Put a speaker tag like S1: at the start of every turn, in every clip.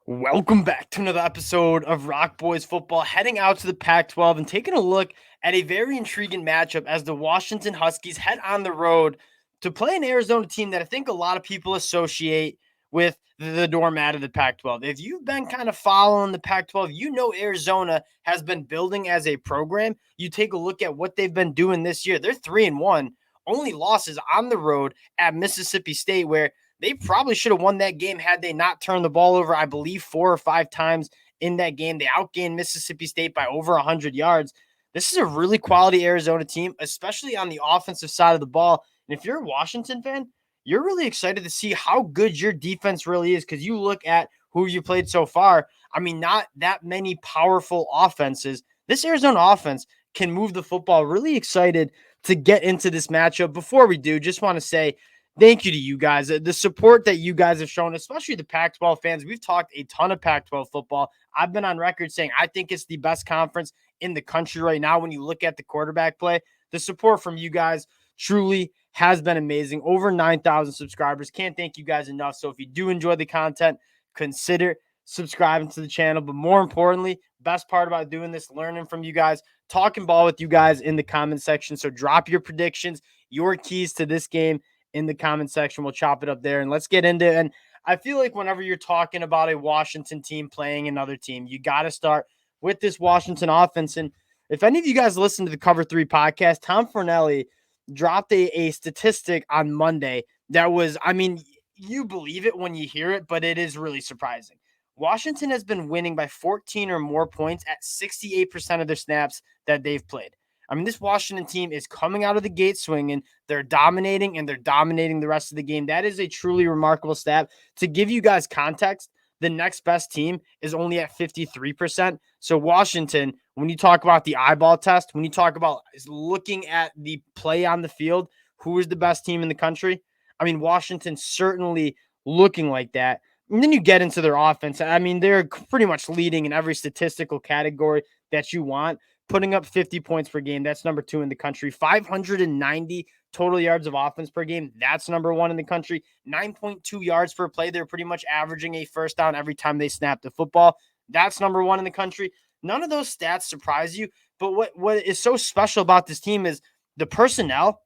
S1: Welcome back to another episode of Rock Boys Football, heading out to the Pac-12 and taking a look at a very intriguing matchup as the Washington Huskies head on the road to play an Arizona team that I think a lot of people associate with the doormat of the Pac-12. If you've been kind of following the Pac-12, you know Arizona has been building as a program. You take a look at what they've been doing this year. They're 3-1, only losses on the road at Mississippi State, where they probably should have won that game had they not turned the ball over, I believe, 4 or 5 times in that game. They outgained Mississippi State by over 100 yards. This is a really quality Arizona team, especially on the offensive side of the ball. And if you're a Washington fan, you're really excited to see how good your defense really is because you look at who you played so far. I mean, not that many powerful offenses. This Arizona offense can move the football. Really excited to get into this matchup. Before we do, just want to say thank you to you guys. The support that you guys have shown, especially the Pac-12 fans. We've talked a ton of Pac-12 football. I've been on record saying I think it's the best conference in the country right now when you look at the quarterback play. The support from you guys truly has been amazing. Over 9,000 subscribers. Can't thank you guys enough. So if you do enjoy the content, consider subscribing to the channel. But more importantly, best part about doing this, learning from you guys, talking ball with you guys in the comment section. So drop your predictions, your keys to this game in the comment section. We'll chop it up there and let's get into it. And I feel like whenever you're talking about a Washington team playing another team, you got to start with this Washington offense. And if any of you guys listen to the Cover 3 podcast, Tom Fornelli dropped a statistic on Monday that was, I mean, you believe it when you hear it, but it is really surprising. Washington has been winning by 14 or more points at 68% of their snaps that they've played. I mean, this Washington team is coming out of the gate swinging. They're dominating, and they're dominating the rest of the game. That is a truly remarkable stat. To give you guys context, the next best team is only at 53%. So Washington, when you talk about the eyeball test, when you talk about looking at the play on the field, who is the best team in the country? I mean, Washington certainly looking like that. And then you get into their offense. I mean, they're pretty much leading in every statistical category that you want, putting up 50 points per game. That's number 2 in the country. 590 total yards of offense per game. That's number 1 in the country. 9.2 yards per play. They're pretty much averaging a first down every time they snap the football. That's number 1 in the country. None of those stats surprise you. But what is so special about this team is the personnel.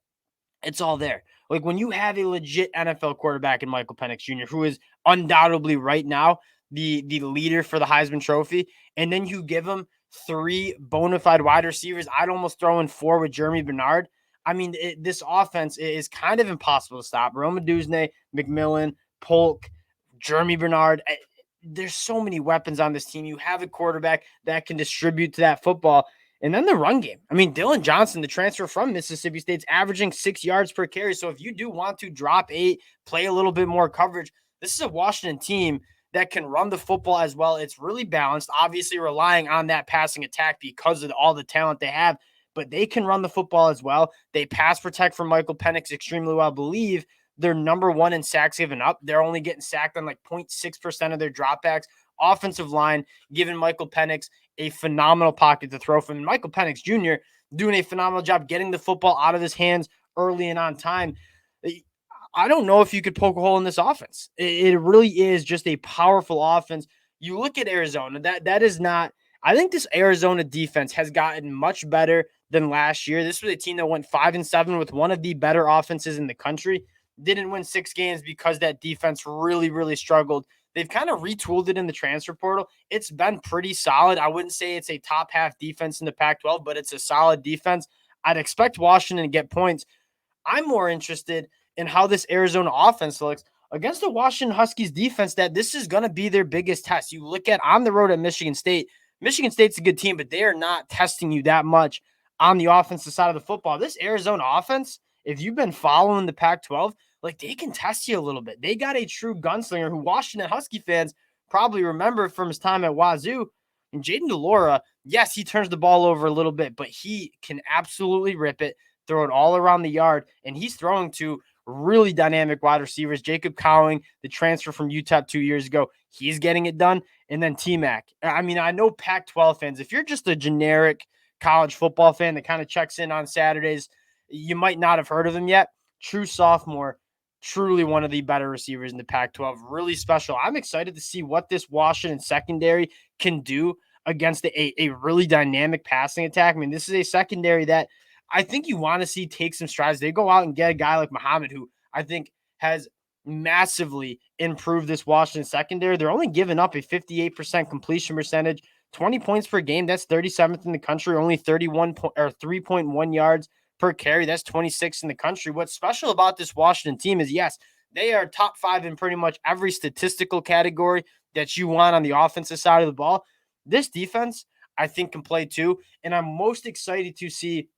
S1: It's all there. Like when you have a legit NFL quarterback in Michael Penix Jr., who is undoubtedly right now the leader for the Heisman Trophy, and then you give him 3 bona fide wide receivers. I'd almost throw in 4 with Jeremy Bernard. I mean, this offense is kind of impossible to stop. Roma Duzne, McMillan, Polk, Jeremy Bernard. There's so many weapons on this team. You have a quarterback that can distribute to that football. And then the run game. I mean, Dylan Johnson, the transfer from Mississippi State's averaging 6 yards per carry. So if you do want to drop 8, play a little bit more coverage, this is a Washington team that can run the football as well. It's really balanced, obviously relying on that passing attack because of all the talent they have, but they can run the football as well. They pass protect from Michael Penix extremely well. I believe they're number 1 in sacks given up. They're only getting sacked on like 0.6% of their dropbacks. Offensive line, giving Michael Penix a phenomenal pocket to throw from. And Michael Penix Jr. doing a phenomenal job getting the football out of his hands early and on time. I don't know if you could poke a hole in this offense. It really is just a powerful offense. You look at Arizona, that is not. I think this Arizona defense has gotten much better than last year. This was a team that went 5-7 with one of the better offenses in the country. Didn't win 6 games because that defense really, really struggled. They've kind of retooled it in the transfer portal. It's been pretty solid. I wouldn't say it's a top half defense in the Pac-12, but it's a solid defense. I'd expect Washington to get points. I'm more interested in how this Arizona offense looks against the Washington Huskies defense, that this is going to be their biggest test. You look at on the road at Michigan State. Michigan State's a good team, but they are not testing you that much on the offensive side of the football. This Arizona offense, if you've been following the Pac-12, like they can test you a little bit. They got a true gunslinger who Washington Husky fans probably remember from his time at Wazoo. And Jaden DeLora, yes, he turns the ball over a little bit, but he can absolutely rip it, throw it all around the yard, and he's throwing to really dynamic wide receivers. Jacob Cowing, the transfer from UTEP 2 years ago, he's getting it done. And then T-Mac. I mean, I know Pac-12 fans, if you're just a generic college football fan that kind of checks in on Saturdays, you might not have heard of him yet. True sophomore, truly one of the better receivers in the Pac-12. Really special. I'm excited to see what this Washington secondary can do against a really dynamic passing attack. I mean, this is a secondary that I think you want to see take some strides. They go out and get a guy like Muhammad, who I think has massively improved this Washington secondary. They're only giving up a 58% completion percentage, 20 points per game. That's 37th in the country, only 3.1 yards per carry. That's 26th in the country. What's special about this Washington team is, yes, they are top 5 in pretty much every statistical category that you want on the offensive side of the ball. This defense, I think, can play too. And I'm most excited to see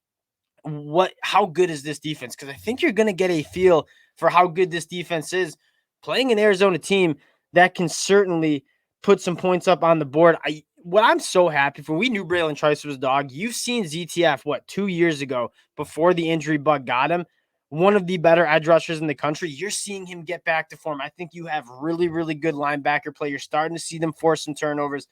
S1: how good is this defense, because I think you're going to get a feel for how good this defense is playing an Arizona team that can certainly put some points up on the board. What I'm so happy for, we knew Braylon Trice was a dog. You've seen ZTF 2 years ago before the injury bug got him, one of the better edge rushers in the country. You're seeing him get back to form. I think you have really, really good linebacker play. You're starting to see them force some turnovers.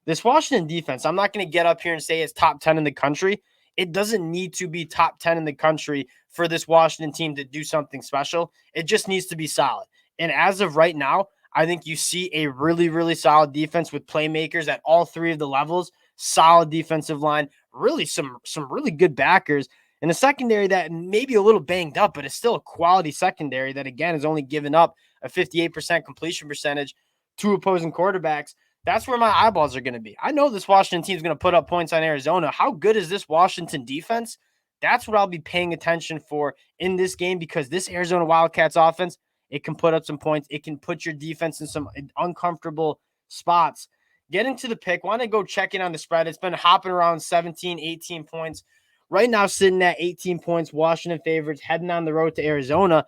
S1: This Washington defense, I'm not going to get up here and say it's top 10 in the country. It doesn't need to be top 10 in the country for this Washington team to do something special. It just needs to be solid. And as of right now, I think you see a really, really solid defense with playmakers at all three of the levels, solid defensive line, really some really good backers, and a secondary that may be a little banged up, but it's still a quality secondary that, again, has only given up a 58% completion percentage to opposing quarterbacks. That's where my eyeballs are going to be. I know this Washington team is going to put up points on Arizona. How good is this Washington defense? That's what I'll be paying attention for in this game, because this Arizona Wildcats offense, it can put up some points. It can put your defense in some uncomfortable spots. Getting to the pick, want to go check in on the spread. It's been hopping around 17, 18 points. Right now, sitting at 18 points, Washington favorites, heading on the road to Arizona.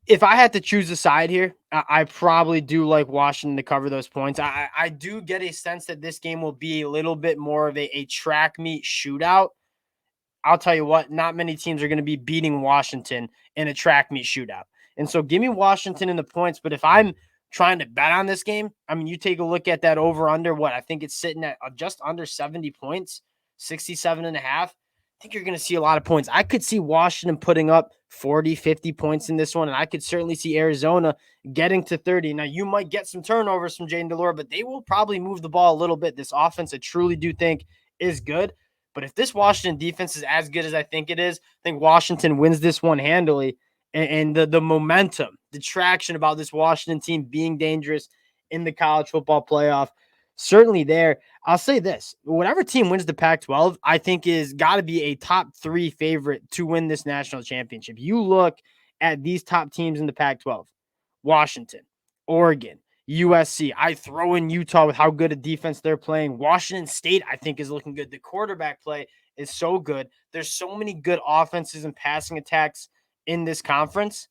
S1: If I had to choose a side here, I probably do like Washington to cover those points. I do get a sense that this game will be a little bit more of a track meet shootout. I'll tell you what, not many teams are going to be beating Washington in a track meet shootout. And so give me Washington in the points. But if I'm trying to bet on this game, I mean, you take a look at that over under, I think it's sitting at just under 70 points, 67 and a half. I think you're going to see a lot of points. I could see Washington putting up 40, 50 points in this one, and I could certainly see Arizona getting to 30. Now, you might get some turnovers from Jaden Delora, but they will probably move the ball a little bit. This offense, I truly do think, is good. But if this Washington defense is as good as I think it is, I think Washington wins this one handily. And the momentum, the traction about this Washington team being dangerous in the college football playoff, certainly there. I'll say this, whatever team wins the Pac-12, I think is got to be a top 3 favorite to win this national championship. You look at these top teams in the Pac-12, Washington, Oregon, USC. I throw in Utah with how good a defense they're playing. Washington State, I think, is looking good. The quarterback play is so good. There's so many good offenses and passing attacks in this conference.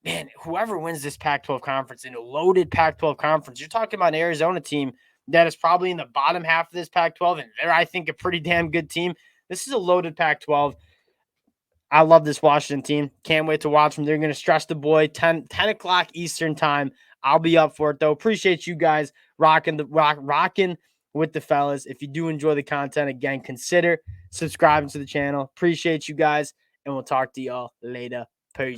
S1: Man, whoever wins this Pac-12 conference, in a loaded Pac-12 conference, you're talking about an Arizona team that is probably in the bottom half of this Pac-12, and they're, I think, a pretty damn good team. This is a loaded Pac-12. I love this Washington team. Can't wait to watch them. They're going to stress the boy 10 o'clock Eastern time. I'll be up for it, though. Appreciate you guys rocking with the fellas. If you do enjoy the content, again, consider subscribing to the channel. Appreciate you guys, and we'll talk to y'all later. Peace.